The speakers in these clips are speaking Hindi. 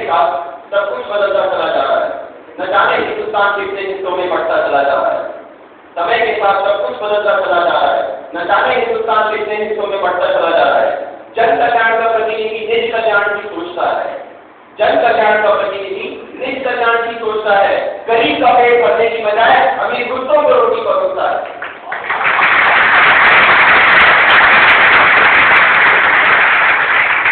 साथ सब कुछ बदलता चला जा रहा है। न जाने हिंदुस्तान कितने हिस्सों में बढ़ता चला जा रहा है। समय के साथ सब कुछ बदलता चला जा रहा है। न जाने हिंदुस्तान कितने हिस्सों में बढ़ता चला जा रहा है। जन कल्याण का प्रतिनिधि निज कल्याण की सोचता है। जन कल्याण का प्रतिनिधि निज कल्याण की सोचता है। गरीब का पेट भरने की बजाय अमीर कुत्तों को रोटी परोसता है।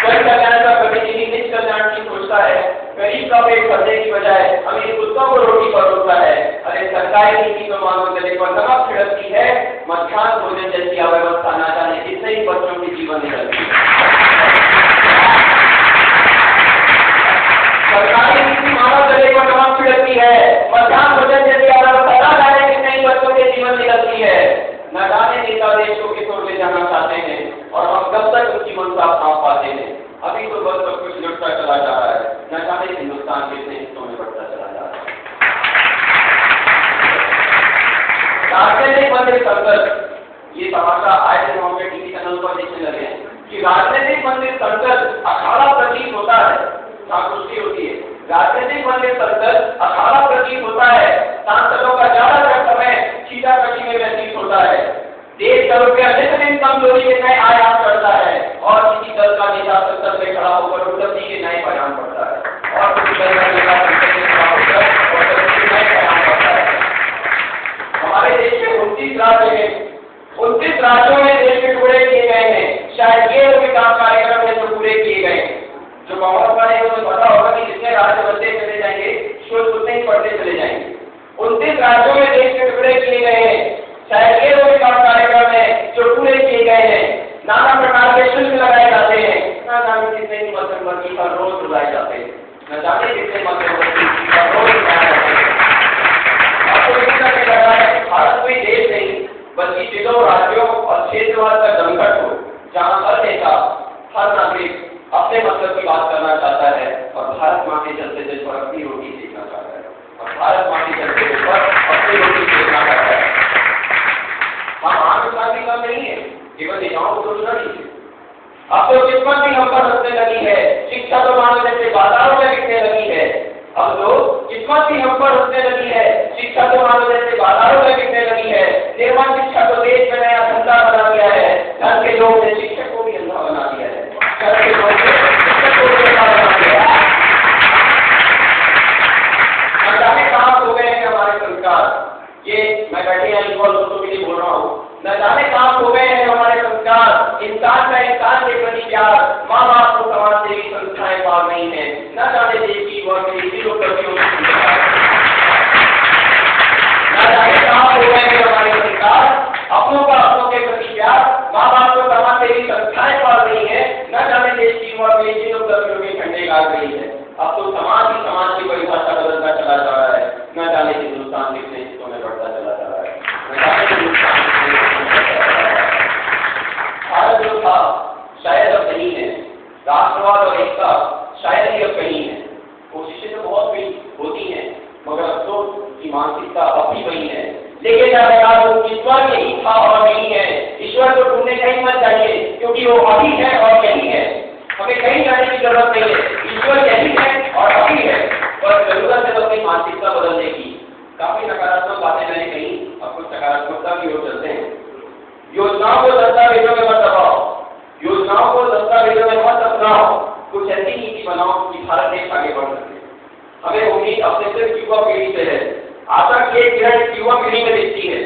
जन कल्याण का प्रतिनिधि निज कल्याण की सोचता है। गरीब का पेट भरने की बजाय अमीर कुत्तों को रोटी परोसता है। अरे सरकारी नीति में मानो गले पर नमक छिड़कती है। मध्याह्न भोजन जैसी अव्यवस्था ना जाने कितने ही बच्चों के जीवन में चलती है। सरकारी नीति मानव गले पर नमक छिड़कती है। मध्याह्न भोजन जैसी अव्यवस्था ना जाने कितने ही बच्चों के जीवन निकलती है। न जाने नेता देश को किस ओर ले जाना चाहते हैं और हम कब तक उनकी मंशा पा पाते हैं। अभी तो बस सब कुछ लुटता चला जा रहा है। न जाने हिंदुस्तान कितने हिस्सों में बढ़ता चला जा रहा है। राजनीतिक मंदिर संकट, ये तमाशा आए दिन हम टीवी चैनल पर देखने लगे हैं कि राजनीतिक मंदिर संकट अखाड़ा प्रतीत होता है, संतुष्टि होती है। राजनीतिक मंदिर संकट अखाड़ा प्रतीत होता है। सांसदों का ज्यादातर समय छीटाकशी में व्यतीत होता है। देश का रुपया नित्य कमजोरी के नए आयात करता है और किसी दल का नेता संसद में खड़ा होकर उपलब्धि के नए बयान पढ़ता है और किसी दल का नेता संसद में खड़ा होकर उपलब्धि के नए बयान पढ़ता है। हमारे देश में 29 राज्य हैं। 29 राज्यों में देश के टुकड़े किए गए हैं। शायद ये विकास कार्यक्रम है जो पूरे किए गए हैं। जो कांग्रेस वाले हैं उन्हें पता होगा कि जितने राज्य बनते चले जाएंगे शुल्क उतने ही बढ़ते चले जाएंगे। 29 राज्यों में देश के टुकड़े किए गए हैं। शायद ये वो विकास कार्यक्रम है जो पूरे किए गए हैं। नाना प्रकार के शुल्क लगाए जाते हैं। न जाने कितने ही मध्यवर्गी का रोज रुलाए जाते हैं। न जाने कितने मध्यवर्गी का रोज रुलाए जाते हैं। आपको ये लगने लगा है भारत कोई देश नहीं बल्कि जिलों, राज्यों और क्षेत्रवाद का जमघट हो, जहाँ हर नेता, हर नागरिक अपने मतलब की बात करना चाहता है और भारत माँ के चलते दिल पर अपनी रोटी सेकना चाहता है और भारत माँ के चलते दिल पर अपनी रोटी सेकना चाहता है। हम आत्मविश्वास भी कम नहीं है, केवल नेताओं को सोचना नहीं है। अब तो किस्मत भी हम पर हंसने लगी है। शिक्षा तो मानो जैसे बाजारों में बिकने लगी है। अब तो किस्मत भी हम पर हंसने लगी है। शिक्षा तो मानो जैसे बाजारों में बिकने लगी है। निर्माण शिक्षा तो देश में नया धंधा बना दिया है। धन के लोग ने शिक्षक को भी अंधा बना दिया है। धन के लोग ने शिक्षक को भी अंधा बना दिया है। न जाने कहाँ हो गए हैं हमारे संस्कार। ये मैं बैठे यहाँ युवा दोस्तों के लिए बोल रहा हूँ। न जाने कहाँ हो गए हैं हमारे संस्कार। इंसान का इंसान के प्रति प्यार, माँ बाप को समाज सेवी संस्थाएं पार नहीं है। न जाने देश की युवा के इसी लोग कर्मियों न जाने कहाँ हो गए हैं हमारे संस्कार। अपनों का अपनों के प्रति प्यार, माँ बाप को समाज सेवी संस्थाएं पार नहीं है। न जाने देश की युवा के इसी लोग कर्मियों के झंडे गाड़ रही है। अब तो समाज ही समाज की परिभाषा बदलता चला जा रहा है। न जाने हिंदुस्तान कितने हिस्सों में बढ़ता चला जा रहा है। न जाने हिंदुस्तान कितने हिस्सों में बढ़ता चला जा रहा है। भारत जो था शायद अब नहीं है। राष्ट्रवाद और एकता शायद ही अब कहीं है। कोशिशें तो बहुत भी होती हैं मगर अफसोस की मानसिकता अब भी वही है। लेकिन ईश्वर यही था और नहीं है। ईश्वर को ढूंढने कहीं मत जाइए क्योंकि वो अभी है और यही है। हमें कहीं जाने की जरूरत नहीं है। ईश्वर यही है और अभी है। पर जरूरत है अपनी मानसिकता बदलने की। काफी नकारात्मक बातें मैंने कही, अब कुछ सकारात्मकता की ओर चलते हैं। योजनाओं को दस्तावेजों में मत दबाओ। योजनाओं को दस्तावेजों में मत अपनाओ। कुछ ऐसी नीति बनाओ कि भारत देश आगे बढ़ सके। हमें उम्मीद अपने सिर्फ युवा पीढ़ी से है। आशा की एक किरण इस युवा पीढ़ी में दिखती है।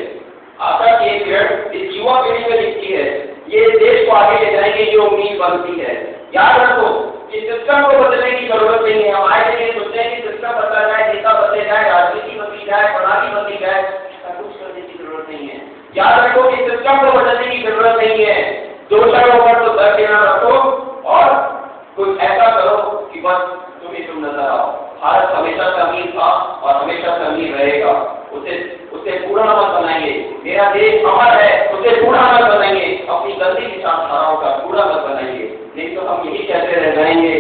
आशा की एक किरण इस युवा पीढ़ी में दिखती है। ये देश को आगे ले जाएंगे, ये उम्मीद बनती है। याद रखो कि सिस्टम को बदलने की जरूरत नहीं है। हम आए दिन सोचते हैं कि सिस्टम बदला जाए, नेता बदले जाए, राजनीति बदली जाए, प्रणाली बदली जाए। ऐसा कुछ करने की जरूरत नहीं है। याद रखो कि सिस्टम को बदलने की जरूरत नहीं है। दोषरों पर तो दर देना रखो और कुछ ऐसा करो कि बस तुम नजर आओ। भारत हमेशा से अमीर था और हमेशा से अमीर रहेगा। उसे बूढ़ा मत बनाइए। मेरा देश अमर है, उसे बूढ़ा मत बनाइए। अपनी गंदी विचारधाराओं का बूढ़ा मत बनाइए। नहीं तो हम यही कहते रह जाएंगे